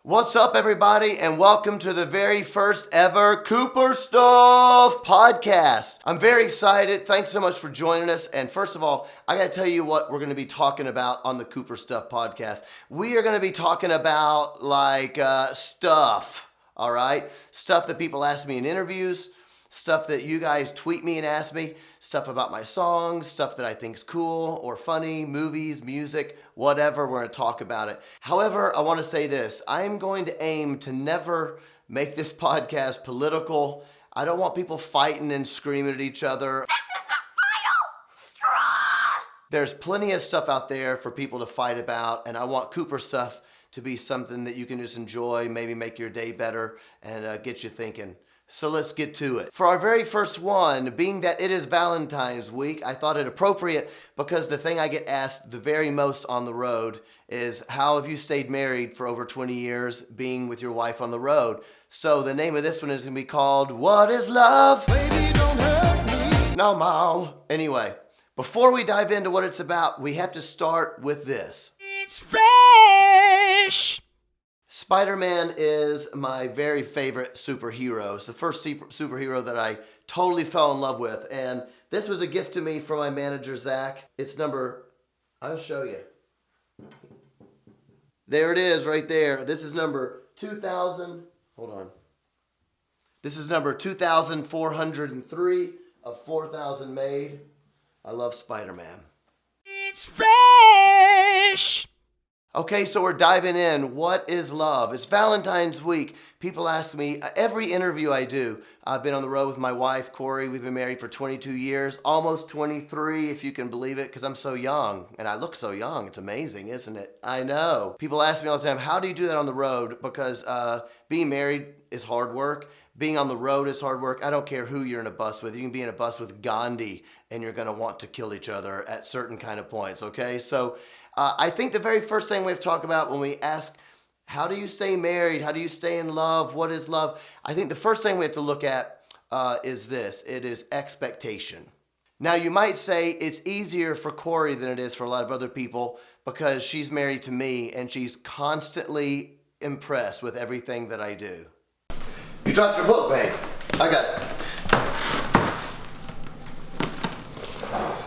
What's up, everybody, and welcome to the very first ever Cooper Stuff podcast. I'm very excited. Thanks so much for joining us. And first of all, I got to tell you what we're going to be talking about on the Cooper Stuff podcast. We are going to be talking about stuff, all right? Stuff that people ask me in interviews, stuff that you guys tweet me and ask me, stuff about my songs, stuff that I think is cool or funny, movies, music, whatever, we're going to talk about it. However, I want to say this. I am going to aim to never make this podcast political. I don't want people fighting and screaming at each other. This is the final straw! There's plenty of stuff out there for people to fight about, and I want Cooper Stuff to be something that you can just enjoy, maybe make your day better, and get you thinking. So let's get to it. For our very first one, being that it is Valentine's week, I thought it appropriate because the thing I get asked the very most on the road is, how have you stayed married for over 20 years being with your wife on the road? So the name of this one is going to be called, What is Love? Baby, don't hurt me no more. Anyway, before we dive into what it's about, we have to start with this. It's fresh! SpiderMan is my very favorite superhero. It's the first superhero that I totally fell in love with. And this was a gift to me from my manager, Zach. It's I'll show you. There it is right there. This is number 2000. Hold on. This is number 2403 of 4,000 made. I love Spider-Man. It's fresh! Okay, so we're diving in. What is love? It's Valentine's week. People ask me, every interview I do, I've been on the road with my wife, Corey. We've been married for 22 years, almost 23, if you can believe it, because I'm so young, and I look so young. It's amazing, isn't it? I know. People ask me all the time, how do you do that on the road? Because being married is hard work. Being on the road is hard work. I don't care who you're in a bus with. You can be in a bus with Gandhi, and you're going to want to kill each other at certain kind of points, okay? So I think the very first thing we have to talk about when we ask, how do you stay married? How do you stay in love? What is love? I think the first thing we have to look at is this. It is expectation. Now, you might say it's easier for Corey than it is for a lot of other people because she's married to me and she's constantly impressed with everything that I do. You dropped your book, babe. I got it.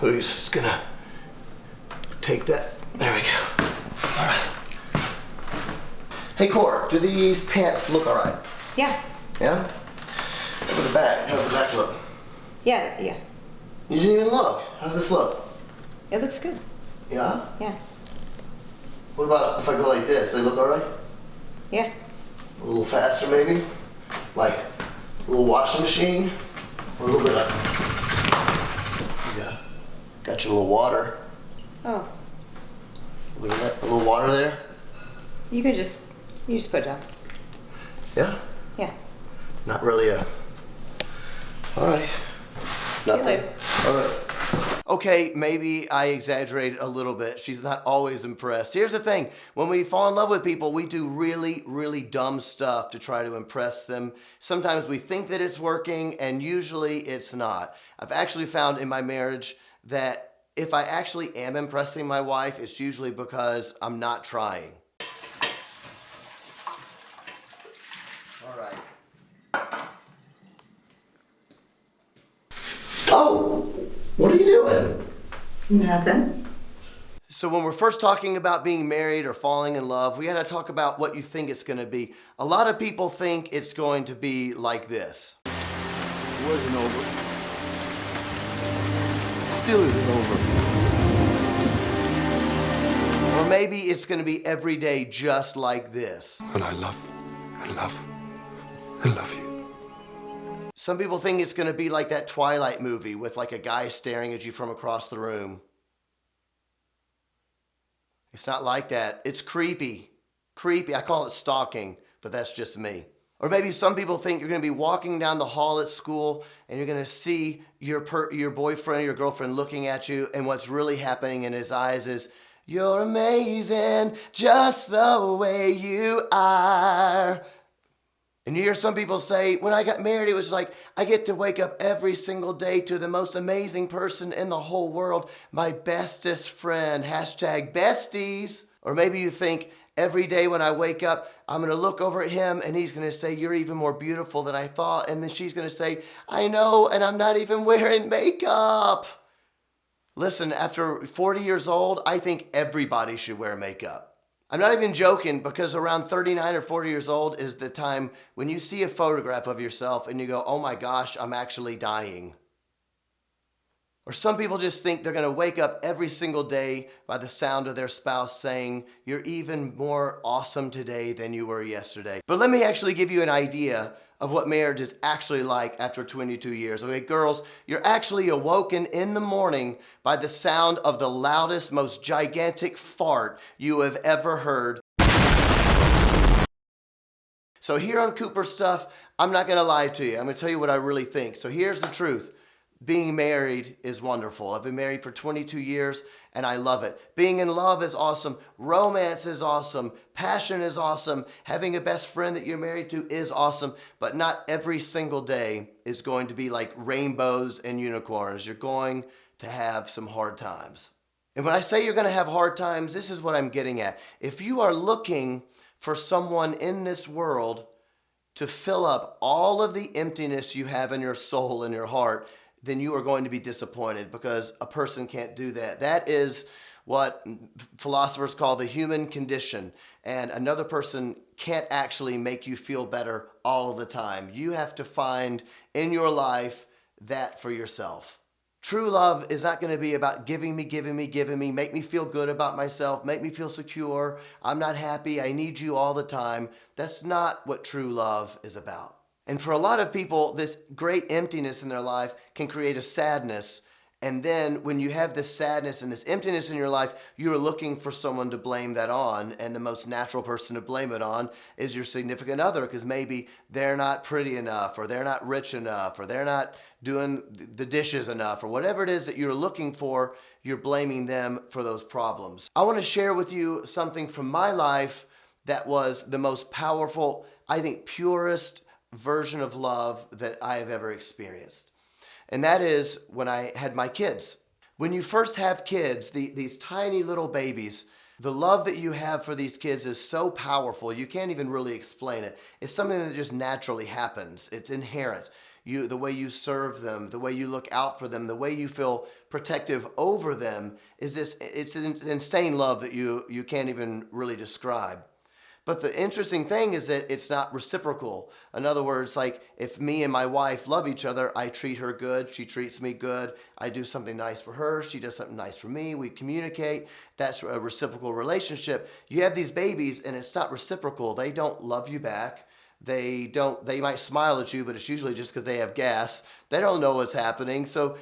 We're just gonna take that. There we go. All right. Hey, Cor, do these pants look all right? Yeah. Yeah? How about the back? How does the back look? Yeah. You didn't even look. How's this look? It looks good. Yeah? Yeah. What about if I go like this? They look all right? Yeah. A little faster, maybe? Like a little washing machine? Or a little bit of... Yeah. Got you a little water. Oh. Look at that. A little water there? You just put it down. Yeah? Yeah. Not really a... All right. See you later. All right. Okay, maybe I exaggerated a little bit. She's not always impressed. Here's the thing. When we fall in love with people, we do really, really dumb stuff to try to impress them. Sometimes we think that it's working, and usually it's not. I've actually found in my marriage that if I actually am impressing my wife, it's usually because I'm not trying. All right. Oh, what are you doing? Nothing. So when we're first talking about being married or falling in love, we got to talk about what you think it's going to be. A lot of people think it's going to be like this. It wasn't over. It still isn't over. Or maybe it's going to be every day just like this. And I love you. Some people think it's going to be like that Twilight movie with like a guy staring at you from across the room. It's not like that. It's creepy. Creepy. I call it stalking, but that's just me. Or maybe some people think you're going to be walking down the hall at school and you're going to see your boyfriend or your girlfriend looking at you, and what's really happening in his eyes is, you're amazing just the way you are. And you hear some people say, when I got married, it was like, I get to wake up every single day to the most amazing person in the whole world, my bestest friend, hashtag besties. Or maybe you think, every day when I wake up, I'm going to look over at him and he's going to say, you're even more beautiful than I thought. And then she's going to say, I know, and I'm not even wearing makeup. Listen, after 40 years old, I think everybody should wear makeup. I'm not even joking, because around 39 or 40 years old is the time when you see a photograph of yourself and you go, oh my gosh, I'm actually dying. Or some people just think they're going to wake up every single day by the sound of their spouse saying, you're even more awesome today than you were yesterday. But let me actually give you an idea of what marriage is actually like after 22 years. Okay, girls, you're actually awoken in the morning by the sound of the loudest, most gigantic fart you have ever heard. So here on Cooper Stuff, I'm not gonna lie to you. I'm gonna tell you what I really think. So here's the truth. Being married is wonderful. I've been married for 22 years and I love it. Being in love is awesome. Romance is awesome. Passion is awesome. Having a best friend that you're married to is awesome. But not every single day is going to be like rainbows and unicorns. You're going to have some hard times. And when I say you're going to have hard times, this is what I'm getting at. If you are looking for someone in this world to fill up all of the emptiness you have in your soul and your heart, then you are going to be disappointed, because a person can't do that. That is what philosophers call the human condition. And another person can't actually make you feel better all of the time. You have to find in your life that for yourself. True love is not going to be about giving me, make me feel good about myself, make me feel secure. I'm not happy. I need you all the time. That's not what true love is about. And for a lot of people, this great emptiness in their life can create a sadness. And then when you have this sadness and this emptiness in your life, you are looking for someone to blame that on. And the most natural person to blame it on is your significant other, because maybe they're not pretty enough, or they're not rich enough, or they're not doing the dishes enough, or whatever it is that you're looking for, you're blaming them for those problems. I want to share with you something from my life that was the most powerful, I think, purest version of love that I have ever experienced. And that is when I had my kids. When you first have kids, these tiny little babies, the love that you have for these kids is so powerful, you can't even really explain it. It's something that just naturally happens. It's inherent. The way you serve them, the way you look out for them, the way you feel protective over them, it's an insane love that you can't even really describe. But the interesting thing is that it's not reciprocal. In other words, like if me and my wife love each other, I treat her good, she treats me good, I do something nice for her, she does something nice for me, we communicate. That's a reciprocal relationship. You have these babies and it's not reciprocal. They don't love you back. They might smile at you, but it's usually just because they have gas. They don't know what's happening. So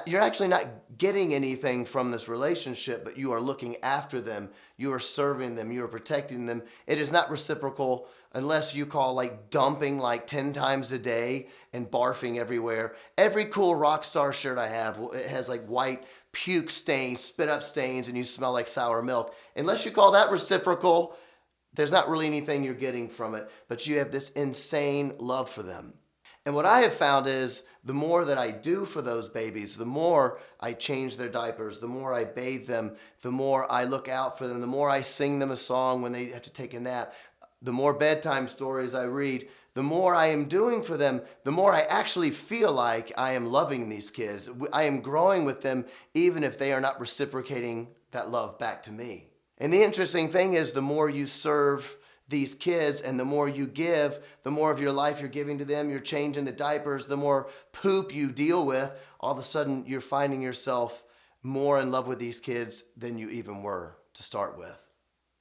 you're actually not getting anything from this relationship, but you are looking after them. You are serving them. You are protecting them. It is not reciprocal unless you call like dumping like 10 times a day and barfing everywhere. Every cool rock star shirt I have, it has like white puke stains, spit up stains, and you smell like sour milk. Unless you call that reciprocal, there's not really anything you're getting from it, but you have this insane love for them. And what I have found is the more that I do for those babies, the more I change their diapers, the more I bathe them, the more I look out for them, the more I sing them a song when they have to take a nap, the more bedtime stories I read, the more I am doing for them, the more I actually feel like I am loving these kids. I am growing with them even if they are not reciprocating that love back to me. And the interesting thing is the more you serve these kids and the more you give, the more of your life you're giving to them, you're changing the diapers, the more poop you deal with, all of a sudden you're finding yourself more in love with these kids than you even were to start with.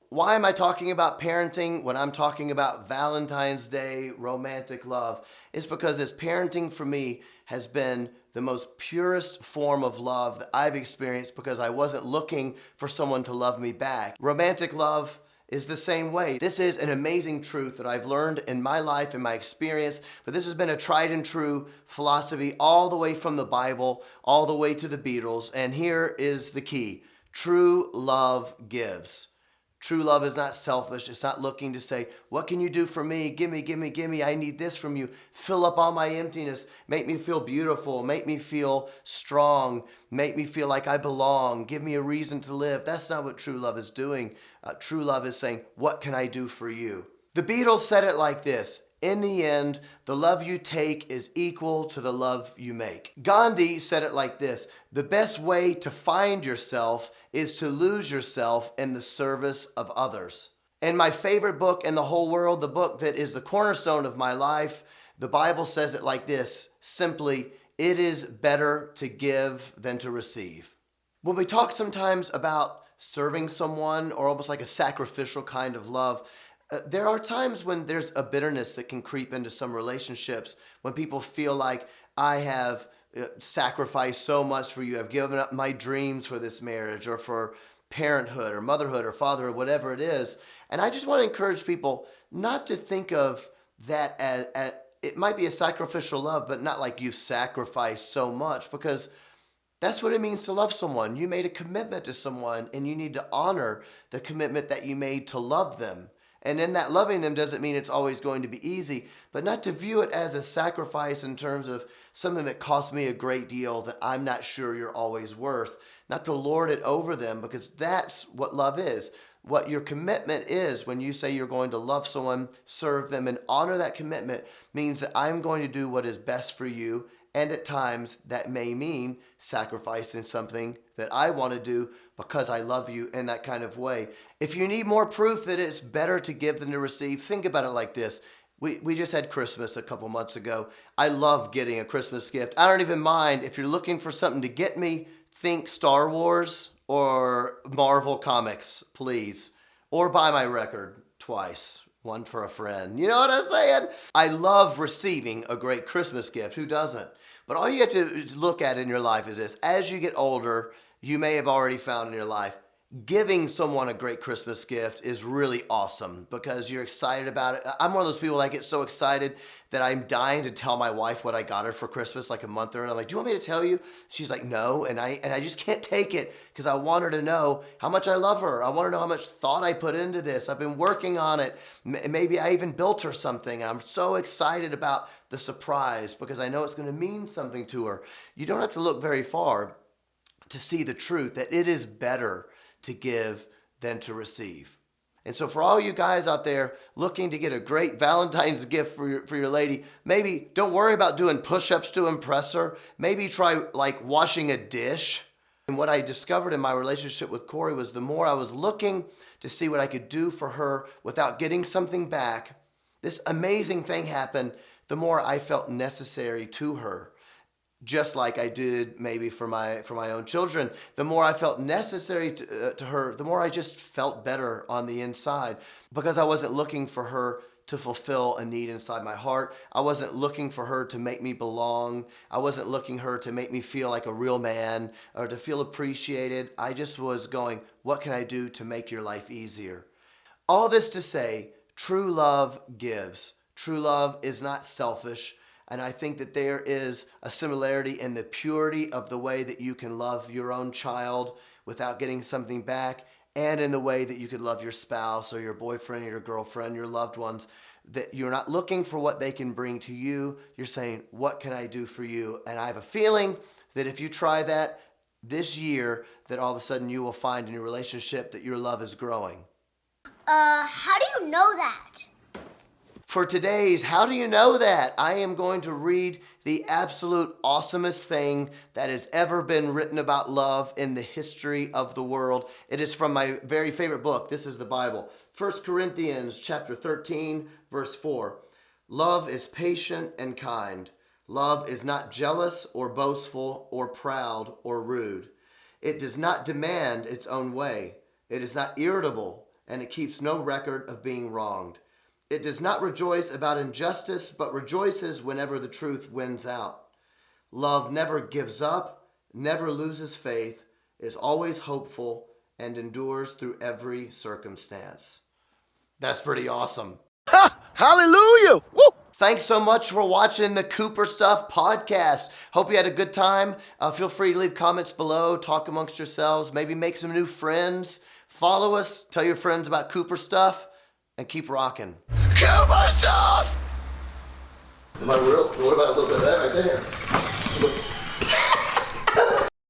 Why am I talking about parenting when I'm talking about Valentine's Day romantic love? It's because this parenting for me has been the most purest form of love that I've experienced, because I wasn't looking for someone to love me back. Romantic love is the same way. This is an amazing truth that I've learned in my life, in my experience, but this has been a tried and true philosophy all the way from the Bible, all the way to the Beatles. And here is the key. True love gives. True love is not selfish. It's not looking to say, what can you do for me? Give me, give me, give me. I need this from you. Fill up all my emptiness. Make me feel beautiful. Make me feel strong. Make me feel like I belong. Give me a reason to live. That's not what true love is doing. True love is saying, what can I do for you? The Beatles said it like this: in the end, the love you take is equal to the love you make. Gandhi said it like this: the best way to find yourself is to lose yourself in the service of others. And my favorite book in the whole world, the book that is the cornerstone of my life, the Bible says it like this, simply: it is better to give than to receive. When we talk sometimes about serving someone, or almost like a sacrificial kind of love, there are times when there's a bitterness that can creep into some relationships, when people feel like, I have sacrificed so much for you, I've given up my dreams for this marriage, or for parenthood, or motherhood, or fatherhood, whatever it is. And I just want to encourage people not to think of that as it might be a sacrificial love, but not like you've sacrificed so much, because that's what it means to love someone. You made a commitment to someone, and you need to honor the commitment that you made to love them. And in that, loving them doesn't mean it's always going to be easy, but not to view it as a sacrifice in terms of something that cost me a great deal that I'm not sure you're always worth. Not to lord it over them, because that's what love is. What your commitment is when you say you're going to love someone, serve them, and honor that commitment means that I'm going to do what is best for you. And at times that may mean sacrificing something that I want to do because I love you in that kind of way. If you need more proof that it's better to give than to receive, think about it like this. We just had Christmas a couple months ago. I love getting a Christmas gift. I don't even mind if you're looking for something to get me, think Star Wars or Marvel Comics, please. Or buy my record twice. One for a friend. You know what I'm saying? I love receiving a great Christmas gift. Who doesn't? But all you have to look at in your life is this. As you get older, you may have already found in your life, giving someone a great Christmas gift is really awesome because you're excited about it. I'm one of those people that get so excited that I'm dying to tell my wife what I got her for Christmas like a month earlier. I'm like, do you want me to tell you? She's like, no. And I just can't take it because I want her to know how much I love her. I want her to know how much thought I put into this. I've been working on it. Maybe I even built her something. And I'm so excited about the surprise because I know it's going to mean something to her. You don't have to look very far to see the truth that it is better to give than to receive. And so for all you guys out there looking to get a great Valentine's gift for your lady, maybe don't worry about doing push-ups to impress her. Maybe try like washing a dish. And what I discovered in my relationship with Corey was the more I was looking to see what I could do for her without getting something back, this amazing thing happened, the more I felt necessary to her. Just like I did maybe for my own children. The more I felt necessary to her, the more I just felt better on the inside because I wasn't looking for her to fulfill a need inside my heart. I wasn't looking for her to make me belong. I wasn't looking her to make me feel like a real man or to feel appreciated. I just was going, what can I do to make your life easier? All this to say, true love gives. True love is not selfish. And I think that there is a similarity in the purity of the way that you can love your own child without getting something back, and in the way that you could love your spouse or your boyfriend or your girlfriend, your loved ones, that you're not looking for what they can bring to you. You're saying, what can I do for you? And I have a feeling that if you try that this year, that all of a sudden you will find in your relationship that your love is growing. How do you know that? For today's How Do You Know That? I am going to read the absolute awesomest thing that has ever been written about love in the history of the world. It is from my very favorite book. This is the Bible. 1 Corinthians chapter 13, verse 4. Love is patient and kind. Love is not jealous or boastful or proud or rude. It does not demand its own way. It is not irritable, and it keeps no record of being wronged. It does not rejoice about injustice, but rejoices whenever the truth wins out. Love never gives up, never loses faith, is always hopeful, and endures through every circumstance. That's pretty awesome. Ha! Hallelujah! Woo! Thanks so much for watching the Cooper Stuff podcast. Hope you had a good time. Feel free to leave comments below, talk amongst yourselves, maybe make some new friends. Follow us, tell your friends about Cooper stuff, and keep rocking. Cooper stuff! Am I real? What about a little bit of that right there?